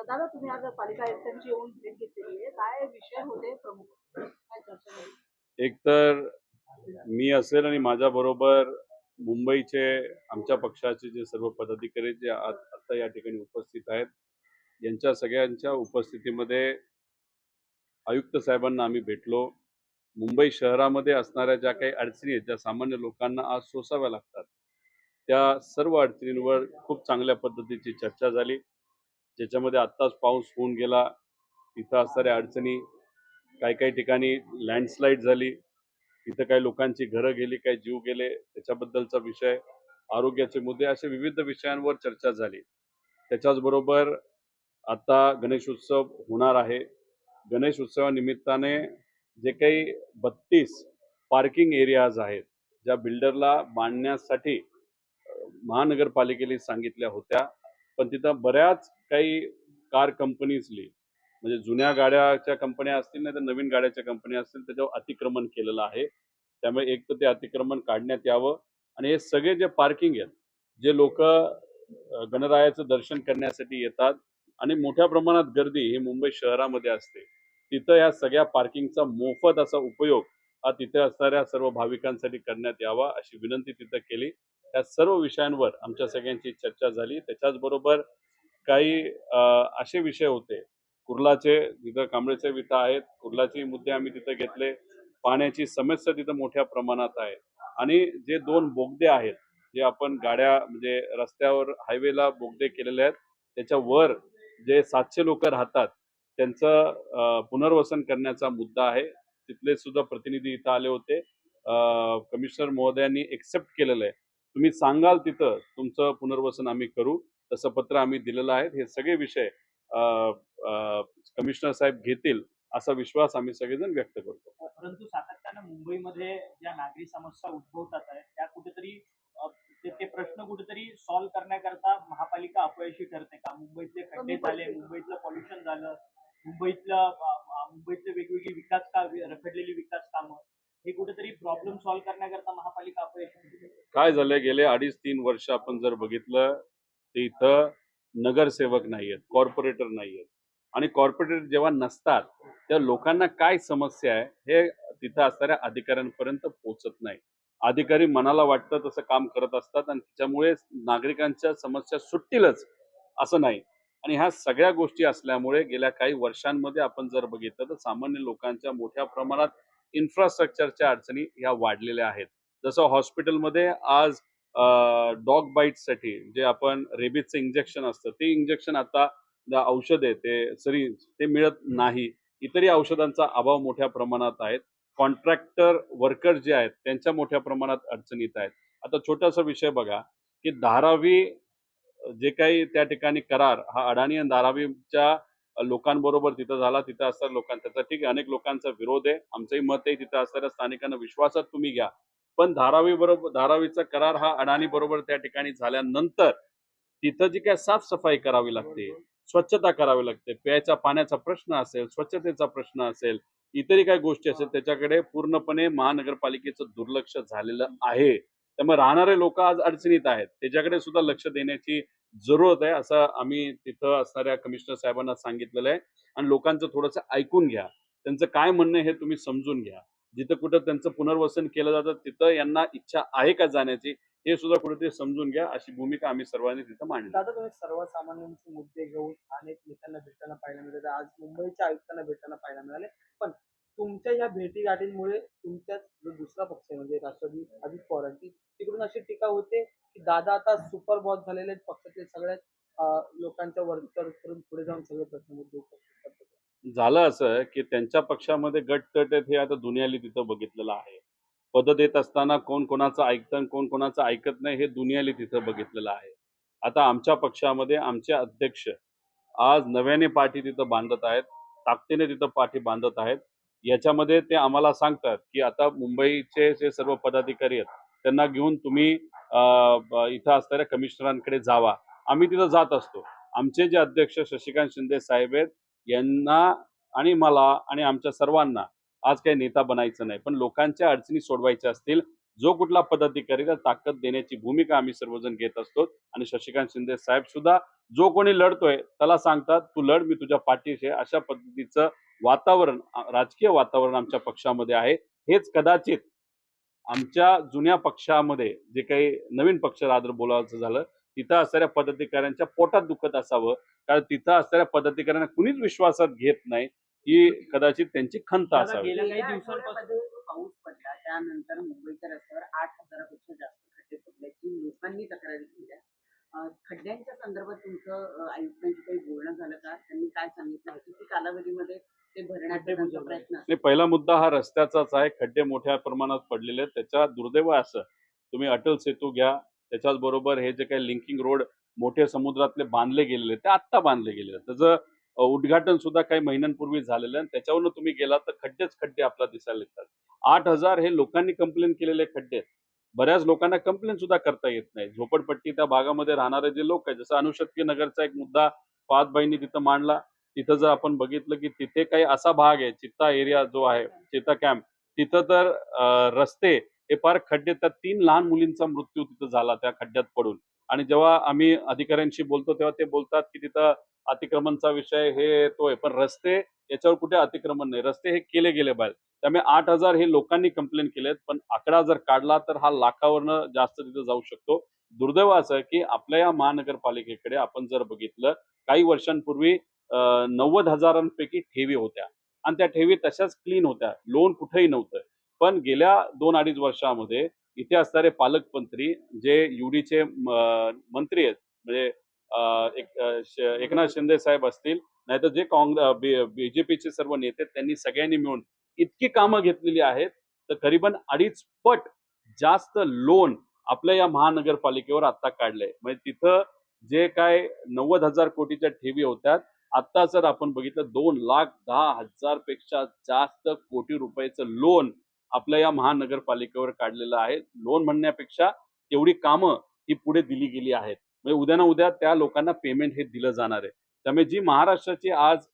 दादा, तुम्ही आज पालिका आयुक्तांची येऊन भेट घेतलेली आहे. काय विषय होते प्रमुख? काय चर्चा झाली? एक तर मी असेल आणि माझ्याबरोबर मुंबईचे आमच्या पक्षाचे जे सर्व पदाधिकारी जे आता या ठिकाणी उपस्थित आहेत, यांच्या सगळ्यांच्या उपस्थितीमध्ये आयुक्त साहेबांना आम्ही भेटलो. मुंबई शहरामध्ये असणाऱ्या ज्या काही अडचणी आहेत, ज्या सामान्य लोकांना आज सोसाव्या लागतात, त्या सर्व अडचणींवर खूप चांगल्या पद्धतीची चर्चा झाली. ज्याच्यामध्ये आत्ताच पाऊस होऊन गेला, तिथं असणाऱ्या अडचणी, काही ठिकाणी लँडस्लाईड झाली, तिथं काही लोकांची घरं गेली, काही जीव गेले, त्याच्याबद्दलचा विषय, आरोग्याचे मुद्दे, असे विविध विषयांवर चर्चा झाली. त्याच्याच बरोबर आता गणेश उत्सव होणार आहे. गणेश उत्सवानिमित्ताने जे काही 32 पार्किंग एरियाज आहेत, ज्या बिल्डरला बांधण्यासाठी महानगरपालिकेने सांगितल्या होत्या, पण तिथं बऱ्याच काही कार कंपनीजली, म्हणजे जुन्या गाड्याच्या कंपन्या असतील नाही तर नवीन गाड्याच्या कंपन्या असतील, त्याच्यावर अतिक्रमण केलेलं आहे. त्यामुळे एक तर ते अतिक्रमण काढण्यात यावं आणि हे सगळे जे पार्किंग आहेत, जे लोक गणरायाचं दर्शन करण्यासाठी येतात आणि मोठ्या प्रमाणात गर्दी ही मुंबई शहरामध्ये असते, तिथं या सगळ्या पार्किंगचा मोफत असा उपयोग हा तिथे असणाऱ्या सर्व भाविकांसाठी करण्यात यावा अशी विनंती तिथं केली. या सर्व विषयांवर आमच्या सगळ्यांची चर्चा झाली. त्याच्याच बरोबर काही असे विषय होते, कुर्लाचे, जिथं कांबळेचे विटा आहेत, कुर्लाचे मुद्दे आम्ही तिथं घेतले. पाण्याची समस्या तिथं मोठ्या प्रमाणात आहे आणि जे 2 बोगदे आहेत, जे आपण गाड्या म्हणजे रस्त्यावर हायवेला बोगदे केलेले आहेत, त्याच्यावर जे 700 लोक राहतात त्यांचं पुनर्वसन करण्याचा मुद्दा आहे. तिथले सुद्धा प्रतिनिधी इथं आले होते. कमिशनर महोदयांनी एक्सेप्ट केलेलं आहे. तुम्ही सांगाल तिथं तुमचं पुनर्वसन आम्ही करू, तसं पत्र आम्ही दिलेलं आहे. हे सगळे विषय कमिशनर साहेब घेतील असा विश्वास आम्ही सगळेजण व्यक्त करतो. परंतु सातत्यानं मुंबईमध्ये ज्या नागरी समस्या उद्भवतात आहेत, त्या कुठेतरी ते प्रश्न कुठेतरी सॉल्व्ह करण्याकरता महापालिका अपयशी ठरते का? मुंबईतले खड्डे झाले, मुंबईतलं पॉल्युशन झालं, मुंबईतले वेगवेगळी रखडलेली विकास कामं, हे कुठेतरी प्रॉब्लेम सॉल्व्ह करण्याकरता महापालिका अपयशी ठरते. काय झालंय, गेले 2.5-3 वर्ष आपण जर बघितलं तर इथं नगरसेवक नाहीयेत, कॉर्पोरेटर नाहीयेत आणि कॉर्पोरेटर जेव्हा नसतात तेव्हा लोकांना काय समस्या आहे हे तिथं असणाऱ्या अधिकाऱ्यांपर्यंत पोहोचत नाही. अधिकारी मनाला वाटतं तसं काम करत असतात आणि त्याच्यामुळे नागरिकांच्या समस्या सुटतीलच असं नाही. आणि ह्या सगळ्या गोष्टी असल्यामुळे गेल्या काही वर्षांमध्ये आपण जर बघितलं तर सामान्य लोकांच्या मोठ्या प्रमाणात इन्फ्रास्ट्रक्चरच्या अडचणी ह्या वाढलेल्या आहेत. जसं हॉस्पिटलमध्ये आज डॉग बाईटसाठी जे आपण रेबीजचं इंजेक्शन असतं, ते इंजेक्शन आता औषध आहे ते सरीज ते मिळत नाही. इतरही औषधांचा अभाव मोठ्या प्रमाणात आहेत. कॉन्ट्रॅक्टर वर्कर जे आहेत त्यांच्या मोठ्या प्रमाणात अडचणीत आहेत. आता छोटासा विषय बघा की धारावी जे काही त्या ठिकाणी करार हा अडाणी आणि धारावीच्या लोकांबरोबर तिथं झाला, तिथं असणाऱ्या लोकांचा ठीक आहे, अनेक लोकांचा विरोध आहे, आमचंही मत आहे तिथं असणाऱ्या स्थानिकांना विश्वासात तुम्ही घ्या, पण धारावीचा करार हा अडाणी बरोबर त्या ठिकाणी झाल्यानंतर तिथं जी काय साफसफाई करावी लागते, स्वच्छता करावी लागते, प्यायच्या पाण्याचा प्रश्न असेल, स्वच्छतेचा प्रश्न असेल, इतरही काही गोष्टी असेल, त्याच्याकडे पूर्णपणे महानगरपालिकेचं दुर्लक्ष झालेलं आहे. त्यामुळे राहणारे लोक आज अडचणीत आहेत, त्याच्याकडे सुद्धा लक्ष देण्याची जरूरत आहे असं आम्ही तिथं असणाऱ्या कमिशनर साहेबांना सांगितलेलं आहे. आणि लोकांचं थोडंसं ऐकून घ्या, त्यांचं काय म्हणणं हे तुम्ही समजून घ्या. जिथं कुठं त्यांचं पुनर्वसन केलं जातं तिथं यांना इच्छा आहे का जाण्याची हे सुद्धा कुठेतरी समजून घ्या, अशी भूमिका आम्ही सर्वांनी तिथं मांडली. दादा, तुम्ही सर्वसामान्यांचे मुद्दे घेऊन अनेक नेत्यांना भेटायला पाहायला मिळाले, आज मुंबईच्या आयुक्तांना भेटायला पाहायला मिळाले, पण तुमच्या या भेटीगाठींमुळे तुमच्याच जो दुसरा पक्ष आहे म्हणजे राष्ट्रवादी अजित पवारांची, तिकडून अशी टीका होते की दादा आता सुपर बॉस झालेले आहेत, पक्षातील सगळ्यात लोकांच्या वरचढ करून पुढे जाऊन सगळे प्रश्न मुद्दे उपस्थित करतात. झालं असं की त्यांच्या पक्षामध्ये गटतट आहेत हे आता दुनियाली तिथं बघितलेलं आहे. पद देत असताना कोण कोणाचं ऐकतं आणि कोण कोणाचं ऐकत नाही हे दुनियाली तिथं बघितलेलं आहे. आता आमच्या पक्षामध्ये आमचे अध्यक्ष आज नव्याने पाठी तिथं बांधत आहेत, ताकदीने तिथं पाठी बांधत आहेत. याच्यामध्ये ते आम्हाला सांगतात की आता मुंबईचे जे सर्व पदाधिकारी आहेत त्यांना घेऊन तुम्ही इथं असणाऱ्या कमिशनरांकडे जावा. आम्ही तिथं जात असतो, आमचे जे अध्यक्ष शशिकांत शिंदे साहेब आहेत यांना आणि मला आणि आमच्या सर्वांना आज काही नेता बनायचं नाही, पण लोकांच्या अडचणी सोडवायच्या असतील, जो कुठला पदाधिकारी त्याला ताकद देण्याची भूमिका आम्ही सर्वजण घेत असतो. आणि शशिकांत शिंदे साहेब सुद्धा जो कोणी लढतोय त्याला सांगतात, तू लढ, मी तुझ्या पाठीशी आहे. अशा पद्धतीचं वातावरण, राजकीय वातावरण आमच्या पक्षामध्ये आहे. हेच कदाचित आमच्या जुन्या पक्षामध्ये जे काही नवीन पक्ष रादर बोलायचं झालं, तिथं असणाऱ्या पदाधिकाऱ्यांच्या पोटात दुखत असावं, कारण तिथं असणाऱ्या पदाधिकाऱ्यांना कुणीच विश्वासात घेत नाही, ही कदाचित त्यांची खंत दादा, असावी. गेल्या काही गेल्या दिवसांपासून आठवड्यामध्ये पाऊस पडला त्यानंतर मुंबईच्या रस्त्यावर 8,000पेक्षा जास्त खड्डे पडल्याची लोकांनी तक्रारी केल्या. खड्ड्यांच्या संदर्भात तुमचं आयुक्तांशी काही बोलणं झालं का? त्यांनी काय सांगितलं? किती कालावधीमध्ये ते भरण्याचा त्यांचा प्रयत्न असेल? नाही, पहिला मुद्दा हा रस्त्याचाच आहे. खड्डे मोठ्या प्रमाणात पडलेले आहेत. त्याच्या दुर्दैव असं, तुम्ही अटल सेतू घ्या, त्याच्याच बरोबर हे जे काही लिंकिंग रोड मोठे समुद्रातले बांधले गेलेले ते आत्ता बांधले गेलेले आहेत. त्याचं उद्घाटन सुद्धा काही महिन्यांपूर्वी झालेलं आहे. त्याच्यावरून तुम्ही गेलात तर खड्डेच खड्डे आपल्याला दिसायला येतात. 8,000 हे लोकांनी कंप्लेंट केलेले खड्डे आहेत. बऱ्याच लोकांना कंप्लेंट सुद्धा करता येत नाही. झोपडपट्टी त्या भागामध्ये राहणारे जे लोक आहेत, जसं अनुशक्ती नगरचा एक मुद्दा फहादबाईंनी तिथं मांडला. तिथं जर आपण बघितलं की तिथे काही असा भाग आहे, चित्ता एरिया जो आहे, चित्ता कॅम्प, तिथं तर रस्ते हे फार खड्डे, तर 3 लहान मुलींचा मृत्यू तिथं झाला त्या खड्ड्यात पडून. आणि जेव्हा आम्ही अधिकाऱ्यांशी बोलतो तेव्हा ते बोलतात की तिथं अतिक्रमणचा विषय हे येतोय, पण रस्ते याच्यावर कुठे अतिक्रमण नाही, रस्ते हे केले गेले पाहिजे. त्यामुळे 8,000 हे लोकांनी कंप्लेंट केलेत, पण आकडा जर काढला तर हा लाखावरनं जास्त तिथं जाऊ शकतो. दुर्दैव असं की आपल्या या महानगरपालिकेकडे आपण जर बघितलं, काही वर्षांपूर्वी 90,000 ठेवी होत्या आणि त्या ठेवी तशाच क्लीन होत्या, लोन कुठेही नव्हतं. पण गेल्या 2-2.5 वर्षामध्ये इथे असणारे पालकमंत्री जे युडीचे मंत्री आहेत, म्हणजे एकनाथ शिंदे साहेब असतील, नाहीतर जे बीजेपीचे सर्व नेते, त्यांनी सगळ्यांनी मिळून इतकी कामं घेतलेली आहेत, तर करीबन 2.5 पट जास्त लोन आपल्या या महानगरपालिकेवर आता काढलंय. म्हणजे तिथं जे काय 90,000 कोटीच्या ठेवी होत्या, आता जर आपण बघितलं 2,10,000 पेक्षा जास्त कोटी रुपयाचं लोन आपल्या या महानगरपालिकेवर काढलेलं आहे. लोन म्हणण्यापेक्षा तेवढी कामं ही पुढे दिली गेली आहेत. म्हणजे उद्या ना उद्या त्या लोकांना पेमेंट हे दिलं जाणार आहे. त्यामुळे जी महाराष्ट्राची आज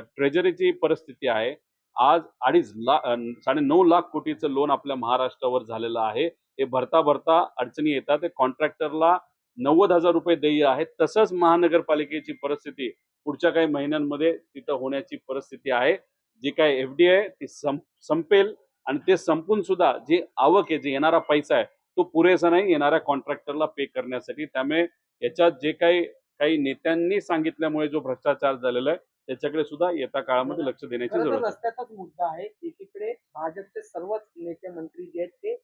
ट्रेजरीची परिस्थिती आहे, आज 9.5 लाख कोटीचं लोन आपल्या महाराष्ट्रावर झालेलं आहे. हे भरता भरता अडचणी येतात. ते कॉन्ट्रॅक्टरला 90,000 रुपये देय आहेत. तसंच महानगरपालिकेची परिस्थिती पुढच्या काही महिन्यांमध्ये तिथं होण्याची परिस्थिती आहे. जी काय एफडी आहे ती संपेल आणि ते संपून सुद्धा जी आवक आहे, जे येणारा पैसा आहे, तो पुरेसा नाही येणाऱ्या कॉन्ट्रॅक्टरला पे करण्यासाठी. त्यामुळे याच्यात जे काही नेत्यांनी सांगितल्यामुळे जो भ्रष्टाचार झालेला आहे, त्याच्याकडे सुद्धा येत्या काळामध्ये लक्ष देण्याची खरं तर जरूरत आहे. रस्त्याचाच मुद्दा आहे. एकीकडे भाजपचे सर्वच नेते मंत्री जे आहेत ते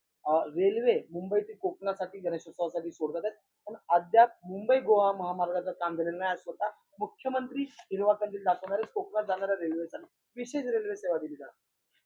रेल्वे मुंबई ते कोकणासाठी गणेशोत्सवासाठी सोडतात आहेत. पण अद्याप मुंबई गोवा महामार्गाचं काम झालेलं नाही. आज स्वतः मुख्यमंत्री हिरवा कंदील दाखवणारे कोकणात जाणाऱ्या रेल्वेसाठी विशेष रेल्वे सेवा दिली जाते.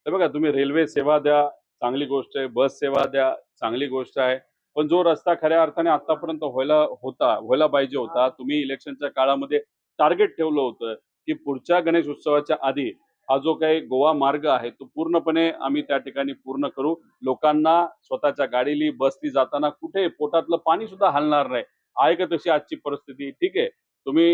तर बघा, तुम्ही रेल्वे सेवा द्या, चांगली गोष्ट आहे. बस सेवा द्या, चांगली गोष्ट आहे. पण जो रस्ता खऱ्या अर्थाने आतापर्यंत व्हायला पाहिजे होता, तुम्ही इलेक्शनच्या काळामध्ये टार्गेट ठेवलं होतं की पुढच्या गणेश उत्सवाच्या आधी हा जो काही गोवा मार्ग आहे तो पूर्णपणे आम्ही त्या ठिकाणी पूर्ण करू. लोकांना स्वतःच्या गाडीली बसली जाताना कुठे पोटातलं पाणी सुद्धा हलणार नाही. आहे का तशी आजची परिस्थिती? ठीक आहे, तुम्ही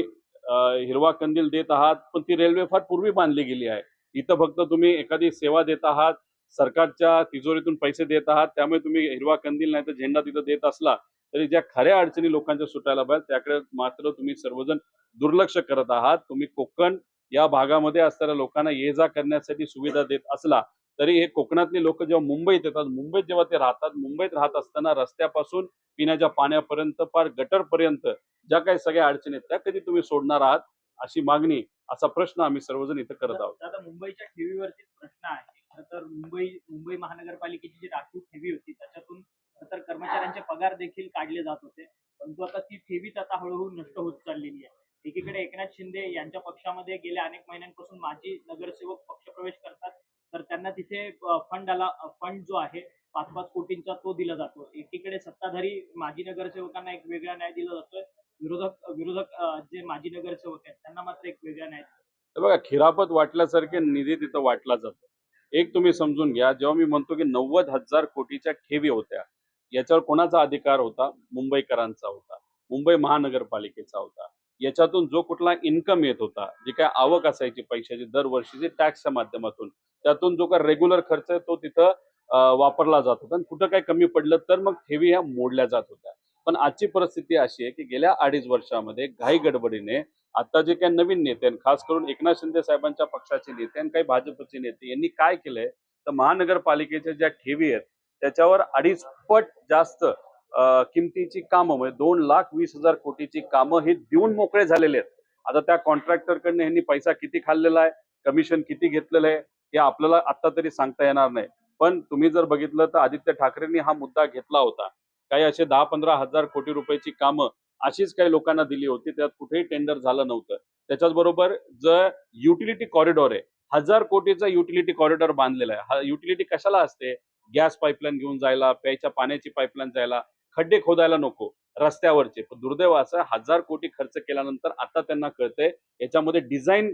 हिरवा कंदील देत आहात, पण ती रेल्वे फार पूर्वी बांधली गेली आहे. इथं फक्त तुम्ही एखादी सेवा देत आहात, सरकारच्या तिजोरीतून पैसे देत आहात, त्यामुळे तुम्ही हिरवा कंदील नाही तर झेंडा तिथं देत असला तरी ज्या खऱ्या अडचणी लोकांच्या सुटायला पाहिजे त्याकडे मात्र तुम्ही सर्वजण दुर्लक्ष करत आहात. तुम्ही कोकण या भागामध्ये असणाऱ्या लोकांना ये जा करण्यासाठी सुविधा देत असला तरी हे कोकणातले लोक जेव्हा मुंबईत येतात, मुंबईत जेव्हा ते राहतात, मुंबईत राहत असताना रस्त्यापासून पिण्याच्या पाण्यापर्यंत फार गटरपर्यंत ज्या काही सगळ्या अडचणी आहेत त्या कधी तुम्ही सोडणार आहात, अशी मागणी, असा प्रश्न आम्ही सर्वजण इथं करत आहोत. आता मुंबईच्या ठेवीवरतीच प्रश्न आहे. खरं तर मुंबई महानगरपालिकेची जी राखीव ठेवी होती त्याच्यातून खरं तर कर्मचाऱ्यांचे पगार देखील काढले जात होते. परंतु आता ती ठेवीच आता हळूहळू नष्ट होत चाललेली आहे. एकीकडे एकनाथ शिंदे यांच्या पक्षामध्ये गेल्या अनेक महिन्यांपासून माजी नगरसेवक पक्षप्रवेश करतात, तर त्यांना तिथे फंड जो आहे 5-5 कोटींचा तो दिला जातो. एकीकडे सत्ताधारी माजी नगरसेवकांना एक वेगळा न्याय दिला जातोय. विरोधक जे माजी नगरसेवक आहेत त्यांना मात्र एक वेगळा न्याय. तर बघा, खिरापत वाटल्यासारखे निधी तिथं वाटला जातो. एक तुम्ही समजून घ्या, जेव्हा मी म्हणतो की 90,000 कोटीच्या ठेवी होत्या, याच्यावर कोणाचा अधिकार होता? मुंबईकरांचा होता, मुंबई महानगरपालिकेचा होता. याच्यातून जो कुठला इन्कम येत होता, जी काय आवक असायची पैशाची दरवर्षीची टॅक्सच्या माध्यमातून, त्यातून जो काय रेग्युलर खर्च आहे तो तिथं वापरला जात होता आणि कुठं काय कमी पडलं तर मग ठेवी ह्या मोडल्या जात होत्या. पण आजची परिस्थिती अशी आहे की गेल्या 2.5 वर्षामध्ये घाई गडबडीने आता जे काही नवीन नेते आहेत, खास करून एकनाथ शिंदे साहेबांच्या पक्षाचे नेते आणि काही भाजपचे नेते यांनी काय केलंय, तर महानगरपालिकेच्या ज्या ठेवी आहेत त्याच्यावर 2.5 पट जास्त किमतीची कामं म्हणजे 2,20,000 कोटीची कामं हे देऊन मोकळे झालेले आहेत. आता त्या कॉन्ट्रॅक्टरकडनं यांनी पैसा किती खाल्लेला आहे, कमिशन किती घेतलेलं आहे, हे आपल्याला आता तरी सांगता येणार नाही. पण तुम्ही जर बघितलं तर आदित्य ठाकरेंनी हा मुद्दा घेतला होता. काही असे 10-15 हजार कोटी रुपयाची कामं अशीच काही लोकांना दिली होती. त्यात कुठेही टेंडर झालं नव्हतं. त्याच्याचबरोबर जर युटिलिटी कॉरिडॉर आहे, 1000 कोटीचा युटिलिटी कॉरिडॉर बांधलेला आहे. हा युटिलिटी कशाला असते? गॅस पाईपलाईन घेऊन जायला, प्यायच्या पाण्याची पाईपलाईन जायला, खड्डे खोदायला नको, रस्त्यावरचे. पण दुर्दैव असं 1000 कोटी खर्च केल्यानंतर आता त्यांना कळतंय याच्यामध्ये डिझाईन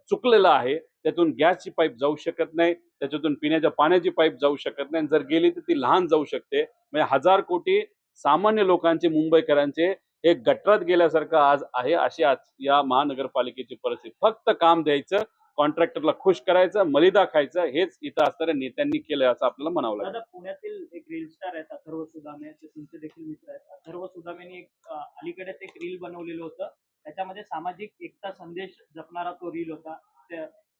चुकलेलं आहे. त्यातून गॅसची पाईप जाऊ शकत नाही, त्याच्यातून पिण्याच्या पाण्याची पाईप जाऊ शकत नाही. जर गेली तर ती लहान जाऊ शकते. म्हणजे 1000 कोटी सामान्य लोकांचे, मुंबईकरांचे हे गटरात गेल्यासारखं आज आहे. अशी आज या महानगरपालिकेची परिस्थिती. फक्त काम द्यायचं, कॉन्ट्रॅक्टरला खुश करायचं, मलिदा खायचं, हेच इथं असणाऱ्या नेत्यांनी केलंय असं आपल्याला म्हणावं लागेल. दादा, पुण्यातील एक रील स्टार आहेत अथर्व सुदामे, ते तुमचे देखील मित्र आहेत. अथर्व सुदामेनी एक अलीकडेच एक रील बनवलेलं होतं. त्याच्यामध्ये सामाजिक एकता संदेश जपणारा तो रील होता.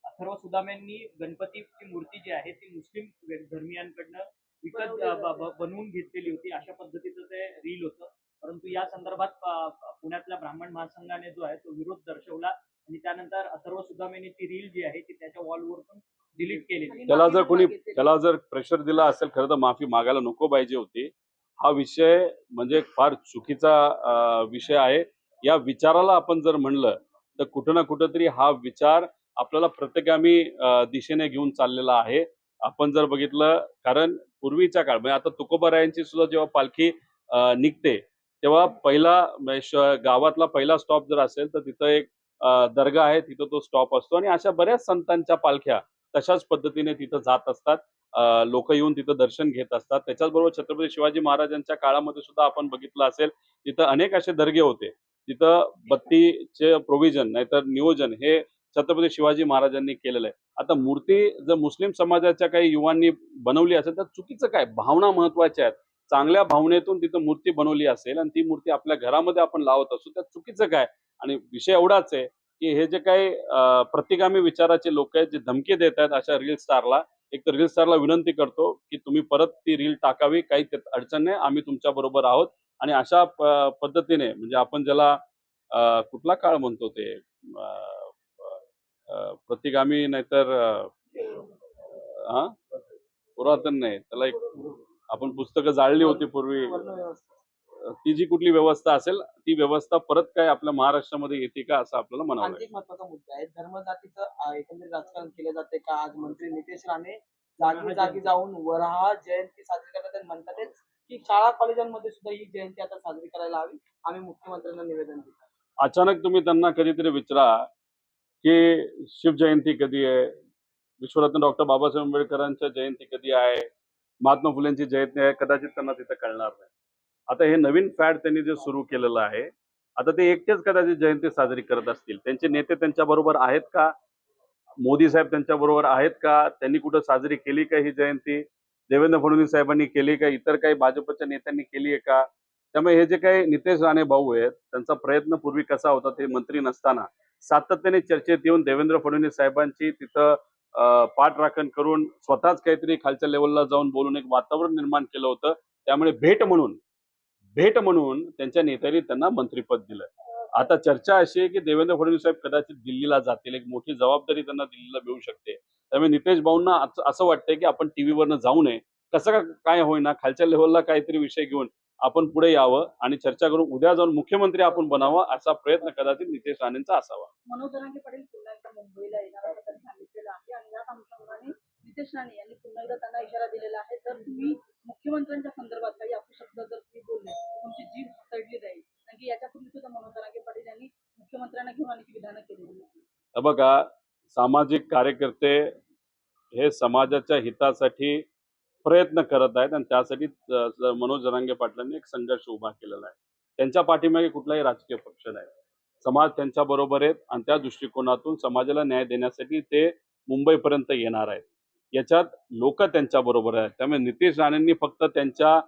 अथर्व सुदामेंनी गणपतीची मूर्ती जी आहे ती मुस्लिम धर्मियांकडनं विकत बनवून घेतलेली होती, अशा पद्धतीचं ते रील होतं. परंतु या संदर्भात पुण्यातल्या ब्राह्मण महासंघाने जो आहे तो विरोध दर्शवला आणि त्यानंतर अथर्व सुदामेने ती रील जी आहे ती त्याच्या वॉलवरून डिलीट केलेली. त्याला जर प्रेशर दिला असेल, खरं तर माफी मागायला नको पाहिजे होती. हा विषय म्हणजे फार चुकीचा विषय आहे. या विचाराला आपण जर म्हणलं तर कुठं ना कुठंतरी हा विचार आपल्याला प्रतिगामी दिशेने घेऊन चाललेला आहे. आपण जर बघितलं, कारण पूर्वीच्या काळ म्हणजे आता तुकोबारायांची सुद्धा जेव्हा पालखी निघते तेव्हा पहिला गावातला पहिला स्टॉप जर असेल तर तिथं एक दर्गा आहे, तिथं तो स्टॉप असतो आणि अशा बऱ्याच संतांच्या पालख्या तशाच पद्धतीने तिथं जात असतात. लोक येऊन तिथं दर्शन घेत असतात. त्याच्याचबरोबर छत्रपती शिवाजी महाराजांच्या काळामध्ये सुद्धा आपण बघितलं असेल, तिथं अनेक असे दर्गे होते. तिथं बत्तीचे प्रोव्हिजन नाहीतर नियोजन हे छत्रपती शिवाजी महाराजांनी केलेलं आहे. आता मूर्ती जर मुस्लिम समाजाच्या काही युवांनी बनवली असेल तर चुकीचं काय? भावना महत्वाच्या आहेत. चांगल्या भावनेतून तिथं मूर्ती बनवली असेल आणि ती मूर्ती आपल्या घरामध्ये आपण लावत असू, त्यात चुकीचं काय? आणि विषय एवढाच आहे की हे जे काही प्रतिगामी विचाराचे लोक आहेत, जे धमकी देत आहेत अशा रील स्टारला, एक तर रील स्टारला विनंती करतो की तुम्ही परत ती रील टाकावी, काही त्यात अडचण नाही, आम्ही तुमच्या बरोबर आहोत. आणि अशा पद्धतीने म्हणजे आपण ज्याला कुठला काळ म्हणतो ते प्रतिगामी नाहीतर पुरातन नाही, त्याला एक आपण पुस्तकं जाळली होती पूर्वी, ती जी कुठली व्यवस्था असेल ती व्यवस्था परत काय आपल्या महाराष्ट्रामध्ये येते का असं आपल्याला म्हणावं आणखी लागेल. एक महत्वाचा मुद्दा आहे, धर्मजातीचं एकंदरीत राजकारण केलं जाते का? आज मंत्री नितेश राणे जागी जागी जाऊन वराह जयंती साजरी करतात आणि म्हणतात की शाळा कॉलेजांमध्ये सुद्धा ही जयंती आता साजरी करायला हवी. आम्ही मुख्यमंत्र्यांना निवेदन देतो. अचानक तुम्ही त्यांना कधीतरी विचारा की शिवजयंती कधी आहे, विश्वरत्न डॉक्टर बाबासाहेब आंबेडकरांच्या जयंती कधी आहे, महात्मा फुलेंची जयंती आहे, कदाचित त्यांना तिथं कळणार नाही. आता हे नवीन फॅड त्यांनी जे सुरू केलेलं आहे, आता ते एकटेच कदाचित जयंती साजरी करत असतील. त्यांचे नेते त्यांच्या बरोबर आहेत का? मोदी साहेब त्यांच्या बरोबर आहेत का? त्यांनी कुठं साजरी केली का ही जयंती? देवेंद्र फडणवीस साहेबांनी केली का? इतर काही भाजपच्या नेत्यांनी केली आहे का? त्यामुळे हे जे काही नितेश राणे भाऊ आहेत, त्यांचा प्रयत्न पूर्वी कसा होता, ते मंत्री नसताना सातत्याने चर्चेत येऊन देवेंद्र फडणवीस साहेबांची तिथं पाठराखण करून स्वतःच काहीतरी खालच्या लेवलला जाऊन बोलून एक वातावरण निर्माण केलं होतं. त्यामुळे भेट म्हणून त्यांच्या नेत्यांनी त्यांना मंत्रिपद दिलं. आता चर्चा अशी आहे की देवेंद्र फडणवीस साहेब कदाचित दिल्लीला जातील, एक मोठी जबाबदारी त्यांना दिल्लीला मिळू शकते. त्यामुळे नितेश भाऊंना असं वाटतंय की आपण टीव्हीवरनं जाऊ नये, कसं काय होईना खालच्या लेवलला काहीतरी विषय घेऊन आपण पुढे यावं आणि चर्चा करून उद्या जाऊन मुख्यमंत्री आपण बनावा, असा प्रयत्न कदाचित नितेश राणेंचा असावा. मनोज जरांगे पाटील पुन्हा एकदा मुंबईला येणार असं त्यांनी सांगितलेलं आहे आणि याच अनुषंगाने नितेश राणे यांनी पुन्हा एकदा त्यांना इशारा दिलेला आहे, तर तुम्ही मुख्यमंत्र्यांच्या संदर्भात काही अपशब्द जर तुम्ही बोलले तर तुमची जीभ तडली जाईल. कारण की याच्यापूर्वी सुद्धा मनोज जरांगे पाटील यांनी मुख्यमंत्र्यांना घेऊन अनेक विधानं केलेली आहेत. बघा, सामाजिक कार्यकर्ते हे समाजाच्या हितासाठी प्रयत्न करत आहेत आणि त्यासाठी मनोज जरांगे पाटलांनी एक संघर्ष उभा केलेला आहे. त्यांच्या पाठीमागे कुठलाही राजकीय पक्ष नाही. समाज त्यांच्या बरोबर आहेत आणि त्या दृष्टिकोनातून समाजाला न्याय देण्यासाठी ते मुंबईपर्यंत येणार आहेत. याच्यात लोक त्यांच्या बरोबर आहेत. त्यामुळे नितेश राणेंनी फक्त त्यांच्या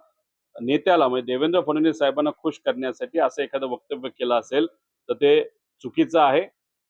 नेत्याला म्हणजे देवेंद्र फडणवीस साहेबांना खुश करण्यासाठी असं एखादं वक्तव्य केलं असेल तर ते चुकीचं आहे.